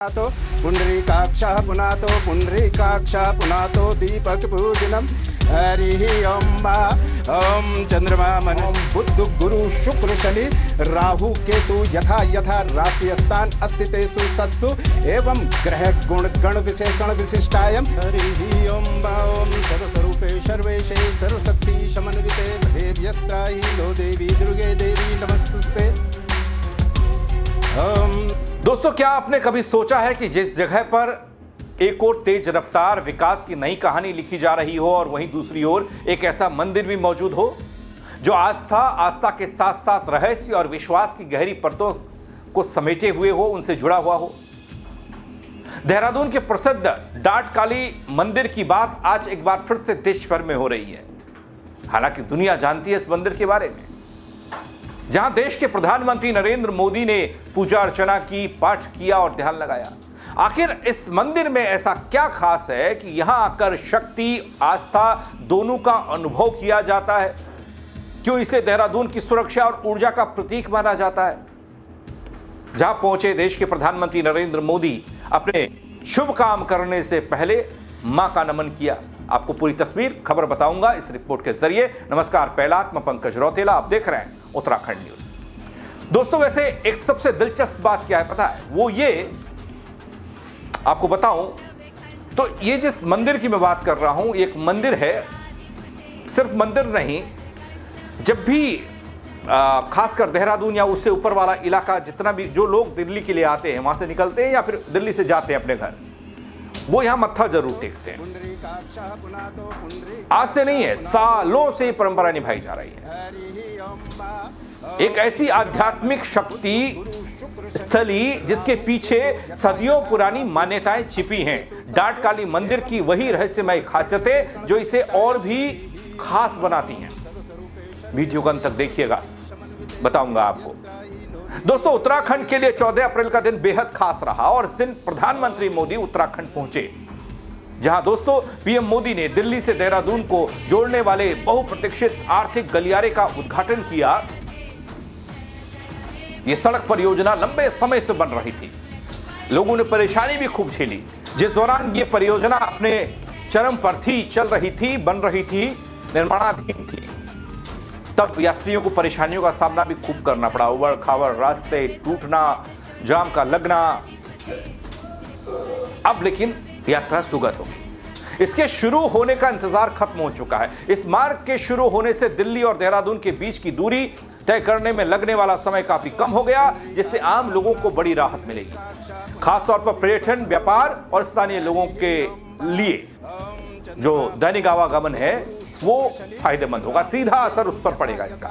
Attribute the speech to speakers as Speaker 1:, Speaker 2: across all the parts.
Speaker 1: तो पुंडरीकाक्षः पुनातो पुंडरीकाक्षः पुनातो दीपक पूजनम हरि अम्बा ओम चंद्रमा मन बुध गुरु शुक्र शनि राहु केतु यथा यथा राशि स्थान अस्तितेषु सत्सु एवं ग्रह गुण गण विशेषण विशिष्टायम हरि अम्बा ओम सर्वस्वरूपे सर्वेशे सर्वशक्ति समन्विते देव्यस्त्राहि लो देवी दुर्गे देवी नमस्तुस्ते।
Speaker 2: दोस्तों, क्या आपने कभी सोचा है कि जिस जगह पर एक और तेज रफ्तार विकास की नई कहानी लिखी जा रही हो और वहीं दूसरी ओर एक ऐसा मंदिर भी मौजूद हो जो आस्था के साथ साथ रहस्य और विश्वास की गहरी परतों को समेटे हुए हो, उनसे जुड़ा हुआ हो। देहरादून के प्रसिद्ध डाट काली मंदिर की बात आज एक बार फिर से देश भर में हो रही है। हालांकि दुनिया जानती है इस मंदिर के बारे में, जहां देश के प्रधानमंत्री नरेंद्र मोदी ने पूजा अर्चना की, पाठ किया और ध्यान लगाया। आखिर इस मंदिर में ऐसा क्या खास है कि यहां आकर शक्ति, आस्था दोनों का अनुभव किया जाता है? क्यों इसे देहरादून की सुरक्षा और ऊर्जा का प्रतीक माना जाता है? जहां पहुंचे देश के प्रधानमंत्री नरेंद्र मोदी अपने शुभ काम करने से पहले मां का नमन किया। आपको पूरी तस्वीर खबर बताऊंगा इस रिपोर्ट के जरिए। नमस्कार, पहला मैं पंकज रौतेला, आप देख रहे हैं उत्तराखंड न्यूज। दोस्तों, वैसे एक सबसे दिलचस्प बात क्या है पता है? वो ये आपको बताऊं तो ये जिस मंदिर की मैं बात कर रहा हूं, एक मंदिर है, सिर्फ मंदिर नहीं, जब भी खासकर देहरादून या उससे ऊपर वाला इलाका, जितना भी जो लोग दिल्ली के लिए आते हैं, वहां से निकलते हैं या फिर दिल्ली से जाते हैं अपने घर, वो यहां मत्था जरूर टेकते हैं। आज से नहीं है, सालों से परंपरा निभाई जा रही है। एक ऐसी आध्यात्मिक शक्ति स्थली जिसके पीछे सदियों पुरानी मान्यताएं छिपी हैं। डाट काली मंदिर की वही रहस्यमय खासियतें जो इसे और भी खास बनाती हैं। वीडियो का अंत तक देखिएगा, बताऊंगा आपको। दोस्तों, उत्तराखंड के लिए 14 अप्रैल का दिन बेहद खास रहा और इस दिन प्रधानमंत्री मोदी उत्तराखंड पहुंचे, जहां दोस्तों पीएम मोदी ने दिल्ली से देहरादून को जोड़ने वाले बहुप्रतीक्षित आर्थिक गलियारे का उद्घाटन किया। यह सड़क परियोजना लंबे समय से बन रही थी, लोगों ने परेशानी भी खूब झेली। जिस दौरान यह परियोजना अपने चरम पर थी, चल रही थी, बन रही थी, निर्माणाधीन थी, तब यात्रियों को परेशानियों का सामना भी खूब करना पड़ा। उबड़ खाबड़ रास्ते, टूटना, जाम का लगना। अब लेकिन यात्रा सुगत होगी। इसके शुरू होने का इंतजार खत्म हो चुका है। इस मार्ग के शुरू होने से दिल्ली और देहरादून के बीच की दूरी तय करने में लगने वाला समय काफी कम हो गया, जिससे आम लोगों को बड़ी राहत मिलेगी। खासतौर पर पर्यटन, व्यापार और स्थानीय लोगों के लिए जो दैनिक आवागमन है वो फायदेमंद होगा। सीधा असर उस पर पड़ेगा इसका।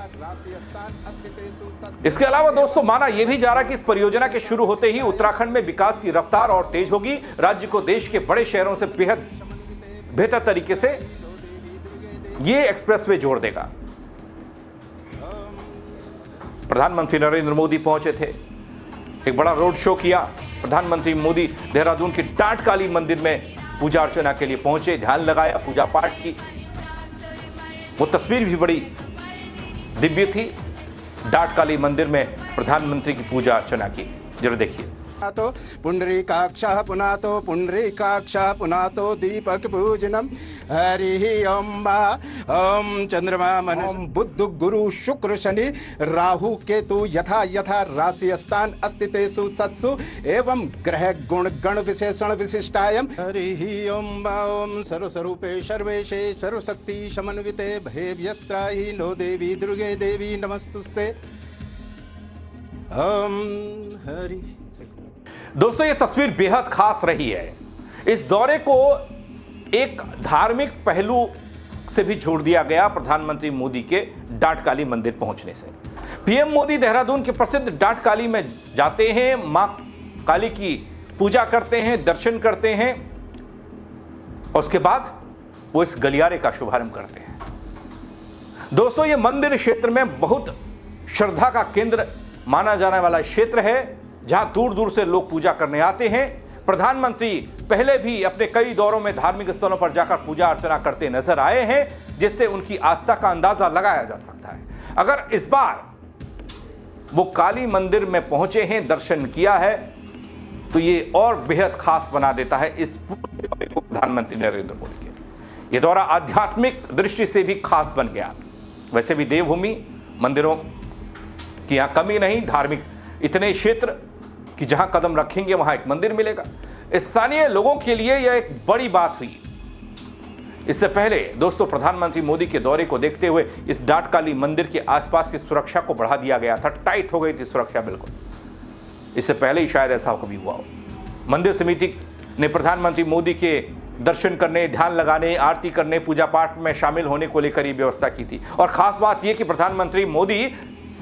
Speaker 2: इसके अलावा दोस्तों, माना यह भी जा रहा है कि इस परियोजना के शुरू होते ही उत्तराखंड में विकास की रफ्तार और तेज होगी। राज्य को देश के बड़े शहरों से बेहद बेहतर तरीके से यह एक्सप्रेसवे जोड़ देगा। प्रधानमंत्री नरेंद्र मोदी पहुंचे थे, एक बड़ा रोड शो किया। प्रधानमंत्री मोदी देहरादून के डाट काली मंदिर में पूजा अर्चना के लिए पहुंचे, ध्यान लगाया, पूजा पाठ की। वो तस्वीर भी बड़ी दिव्य थी। डाट काली मंदिर में प्रधानमंत्री की पूजा अर्चना की, जरा देखिए।
Speaker 1: तो पुंडरीकाक्षः पुनातो पुंडरीकाक्षः पुनातो दीपक पूजनम हरि अम्बा ओम चंद्रमा मन बुध गुरु शुक्र शनि राहु केतु यथा यथा राशि स्थान अस्तितेषु सत्सु एवं ग्रह गुण गण विशेषण विशिष्टायम हरि अम्बा ओम सर्वस्वरूपे सर्वेशे सर्वशक्ति समन्विते भेव्यस्त्राहि नो देवी दुर्गे देवी नमस्तुस्ते। हरि।
Speaker 2: दोस्तों, यह तस्वीर बेहद खास रही है। इस दौरे को एक धार्मिक पहलू से भी जोड़ दिया गया प्रधानमंत्री मोदी के डाट काली मंदिर पहुंचने से। पीएम मोदी देहरादून के प्रसिद्ध डाट काली में जाते हैं, मां काली की पूजा करते हैं, दर्शन करते हैं और उसके बाद वो इस गलियारे का शुभारंभ करते हैं। दोस्तों, यह मंदिर क्षेत्र में बहुत श्रद्धा का केंद्र माना जाने वाला क्षेत्र है, जहां दूर दूर से लोग पूजा करने आते हैं। प्रधानमंत्री पहले भी अपने कई दौरों में धार्मिक स्थलों पर जाकर पूजा अर्चना करते नजर आए हैं, जिससे उनकी आस्था का अंदाजा लगाया जा सकता है। अगर इस बार वो काली मंदिर में पहुंचे हैं, दर्शन किया है, तो ये और बेहद खास बना देता है इस पूरे दौरे को प्रधानमंत्री नरेंद्र मोदी के। ये दौरा आध्यात्मिक दृष्टि से भी खास बन गया। वैसे भी देवभूमि, मंदिरों की यहाँ कमी नहीं, धार्मिक इतने क्षेत्र कि जहां कदम रखेंगे वहां एक मंदिर मिलेगा। स्थानीय लोगों के लिए यह एक बड़ी बात हुई। इससे पहले दोस्तों प्रधानमंत्री मोदी के दौरे को देखते हुए इस डाटकाली मंदिर के आसपास की सुरक्षा को बढ़ा दिया गया था, टाइट हो गई थी सुरक्षा बिल्कुल। इससे पहले ही शायद ऐसा कभी हुआ हो। मंदिर समिति ने प्रधानमंत्री मोदी के दर्शन करने, ध्यान लगाने, आरती करने, पूजा पाठ में शामिल होने को लेकर ये व्यवस्था की थी। और खास बात यह कि प्रधानमंत्री मोदी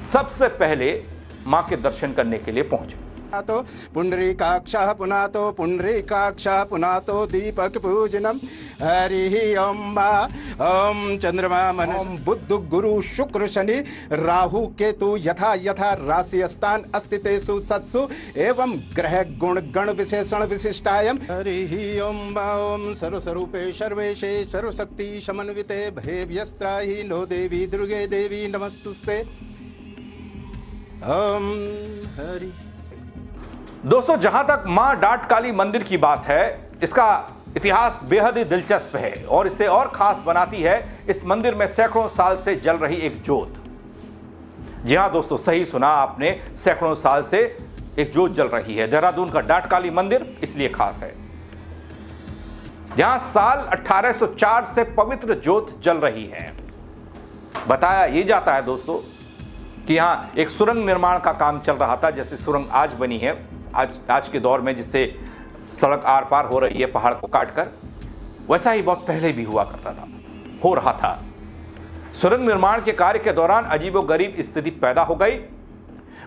Speaker 2: सबसे पहले मां के दर्शन करने के लिए पहुंचे।
Speaker 1: तो पुंडरीकाक्षः पुनातो पुंडरीकाक्षः पुनातो दीपक पूजनम हरि ओम चंद्रमा मन बुद्ध गुरु शुक्र शनि राहु केतु यथा यथा राशि स्थान अस्तितेषु सत्सु एवं ग्रह गुण गण विशेषण विशिष्टायम हरि ओम सर्वस्वरूपे सर्वेशे सर्वशक्ति समन्विते भयव्यस्त्राहि नो देवी दुर्गे देवी नमस्तुस्ते ओम हरि।
Speaker 2: दोस्तों जहां तक मां डाटकाली मंदिर की बात है, इसका इतिहास बेहद ही दिलचस्प है और इसे और खास बनाती है इस मंदिर में सैकड़ों साल से जल रही एक जोत। जी हां दोस्तों, सही सुना आपने, सैकड़ों साल से एक जोत जल रही है। देहरादून का डाटकाली मंदिर इसलिए खास है, यहां साल 1804 से पवित्र जोत जल रही है। बताया यह जाता है दोस्तों कि यहां एक सुरंग निर्माण का काम चल रहा था, जैसे सुरंग आज बनी है आज के दौर में, जिससे सड़क आर पार हो रही है पहाड़ को काटकर, वैसा ही बहुत पहले भी हुआ करता था, हो रहा था। सुरंग निर्माण के कार्य के दौरान अजीबोगरीब स्थिति पैदा हो गई।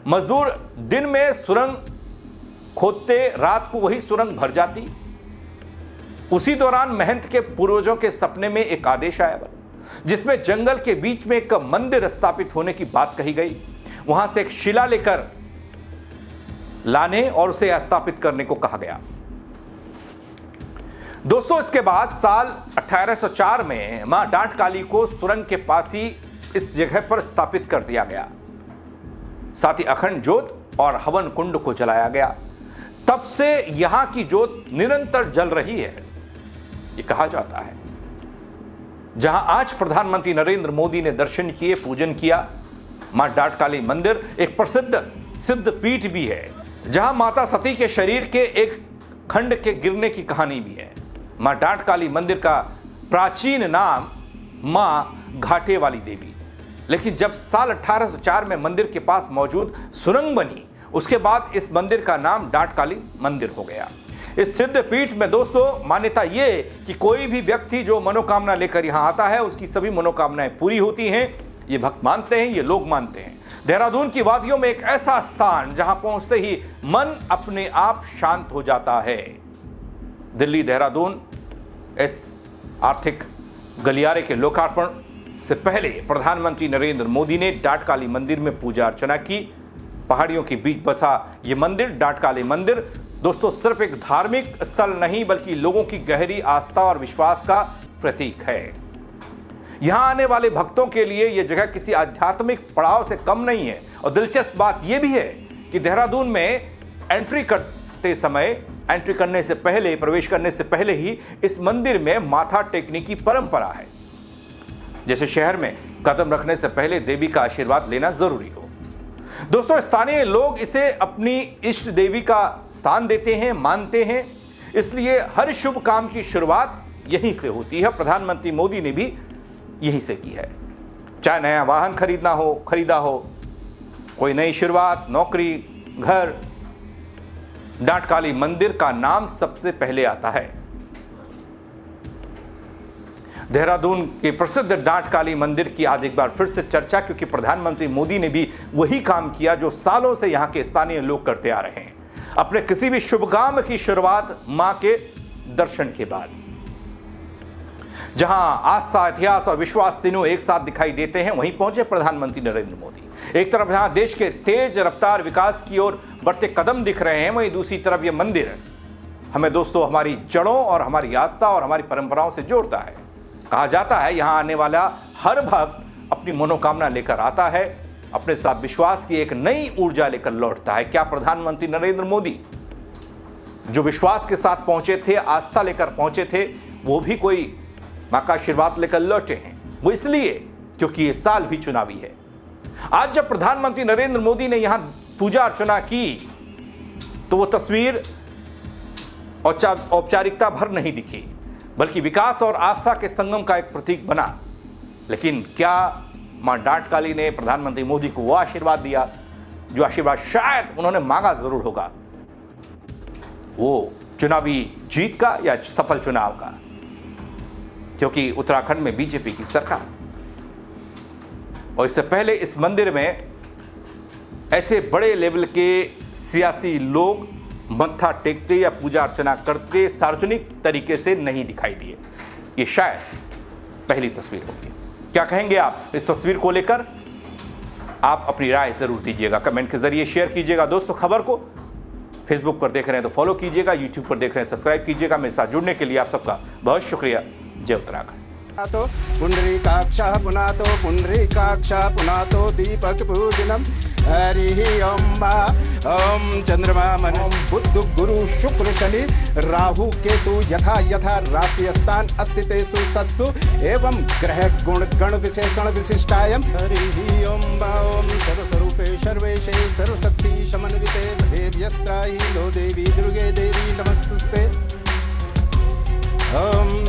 Speaker 2: मजदूर दिन में सुरंग खोदते, रात को वही सुरंग भर जाती। उसी दौरान महंत के पूर्वजों के सपने में एक आदेश आया जिसमें जंगल के बीच में एक मंदिर स्थापित होने की बात कही गई। वहां से एक शिला लेकर लाने और उसे स्थापित करने को कहा गया। दोस्तों इसके बाद साल 1804 में मां डाटकाली को सुरंग के पास ही इस जगह पर स्थापित कर दिया गया। साथ ही अखंड जोत और हवन कुंड को जलाया गया। तब से यहां की जोत निरंतर जल रही है, ये कहा जाता है। जहां आज प्रधानमंत्री नरेंद्र मोदी ने दर्शन किए, पूजन किया, मां डाटकाली मंदिर एक प्रसिद्ध सिद्ध पीठ भी है, जहां माता सती के शरीर के एक खंड के गिरने की कहानी भी है। मां डाटकाली मंदिर का प्राचीन नाम मां घाटे वाली देवी, लेकिन जब साल 1804 में मंदिर के पास मौजूद सुरंग बनी, उसके बाद इस मंदिर का नाम डाटकाली मंदिर हो गया। इस सिद्ध पीठ में दोस्तों मान्यता ये कि कोई भी व्यक्ति जो मनोकामना लेकर यहां आता है, उसकी सभी मनोकामनाएं पूरी होती हैं। ये भक्त मानते हैं, ये लोग मानते हैं। देहरादून की वादियों में एक ऐसा स्थान जहां पहुंचते ही मन अपने आप शांत हो जाता है। दिल्ली देहरादून इस आर्थिक गलियारे के लोकार्पण से पहले प्रधानमंत्री नरेंद्र मोदी ने डाटकाली मंदिर में पूजा अर्चना की। पहाड़ियों के बीच बसा ये मंदिर, डाटकाली मंदिर दोस्तों, सिर्फ एक धार्मिक स्थल नहीं बल्कि लोगों की गहरी आस्था और विश्वास का प्रतीक है। यहां आने वाले भक्तों के लिए यह जगह किसी आध्यात्मिक पड़ाव से कम नहीं है। और दिलचस्प बात यह भी है कि देहरादून में एंट्री करते समय, एंट्री करने से पहले, प्रवेश करने से पहले ही इस मंदिर में माथा टेकने की परंपरा है। जैसे शहर में कदम रखने से पहले देवी का आशीर्वाद लेना जरूरी हो। दोस्तों स्थानीय लोग इसे अपनी इष्ट देवी का स्थान देते हैं, मानते हैं, इसलिए हर शुभ काम की शुरुआत यहीं से होती है। प्रधानमंत्री मोदी ने भी यहीं से की है। चाहे नया वाहन खरीदा हो, कोई नई शुरुआत, नौकरी, घर, डाटकाली मंदिर का नाम सबसे पहले आता है। देहरादून के प्रसिद्ध डाटकाली मंदिर की आज एक बार फिर से चर्चा, क्योंकि प्रधानमंत्री मोदी ने भी वही काम किया जो सालों से यहां के स्थानीय लोग करते आ रहे हैं। अपने किसी भी शुभ काम की शुरुआत मां के दर्शन के बाद। जहां आस्था, इतिहास और विश्वास तीनों एक साथ दिखाई देते हैं, वहीं पहुंचे प्रधानमंत्री नरेंद्र मोदी। एक तरफ यहां देश के तेज रफ्तार विकास की ओर बढ़ते कदम दिख रहे हैं, वहीं दूसरी तरफ यह मंदिर हमें दोस्तों हमारी जड़ों और हमारी आस्था और हमारी परंपराओं से जोड़ता है। कहा जाता है यहां आने वाला हर भक्त अपनी मनोकामना लेकर आता है, अपने साथ विश्वास की एक नई ऊर्जा लेकर लौटता है। क्या प्रधानमंत्री नरेंद्र मोदी जो विश्वास के साथ पहुंचे थे, आस्था लेकर पहुंचे थे, वो भी कोई मां का आशीर्वाद लेकर लौटे हैं। वो इसलिए क्योंकि ये साल भी चुनावी है। आज जब प्रधानमंत्री नरेंद्र मोदी ने यहां पूजा अर्चना की तो वो तस्वीर औपचारिकता भर नहीं दिखी, बल्कि विकास और आस्था के संगम का एक प्रतीक बना। लेकिन क्या मां डांटकाली ने प्रधानमंत्री मोदी को वो आशीर्वाद दिया जो आशीर्वाद शायद उन्होंने मांगा जरूर होगा, वो चुनावी जीत का या सफल चुनाव का? क्योंकि उत्तराखंड में बीजेपी की सरकार, और इससे पहले इस मंदिर में ऐसे बड़े लेवल के सियासी लोग मत्था टेकते या पूजा अर्चना करते सार्वजनिक तरीके से नहीं दिखाई दिए। ये शायद पहली तस्वीर होगी। क्या कहेंगे आप इस तस्वीर को लेकर? आप अपनी राय जरूर दीजिएगा, कमेंट के जरिए शेयर कीजिएगा। दोस्तों, खबर को फेसबुक पर देख रहे हैं तो फॉलो कीजिएगा, यूट्यूब पर देख रहे हैं सब्सक्राइब कीजिएगा। मेरे साथ जुड़ने के लिए आप सबका बहुत शुक्रिया। जय उत्तराखंड।
Speaker 1: तो पुंडरीकाक्षः पुनातो पुंडरीकाक्षः पुनातो दीपक पूजनम हरि ओम ओम चंद्रमा मन बुध गुरु शुक्र शनि राहु केतु यथा यथा राशि स्थान अस्तितेषु सत्सु एवं ग्रह गुण गण विशेषण विशिष्टायम हरि ओम सर्वस्वरूपे सर्वेशे सर्वशक्ति समन्विते देव्यस्त्राहि लो देवी दुर्गे देवी नमस्तुस्ते। ओम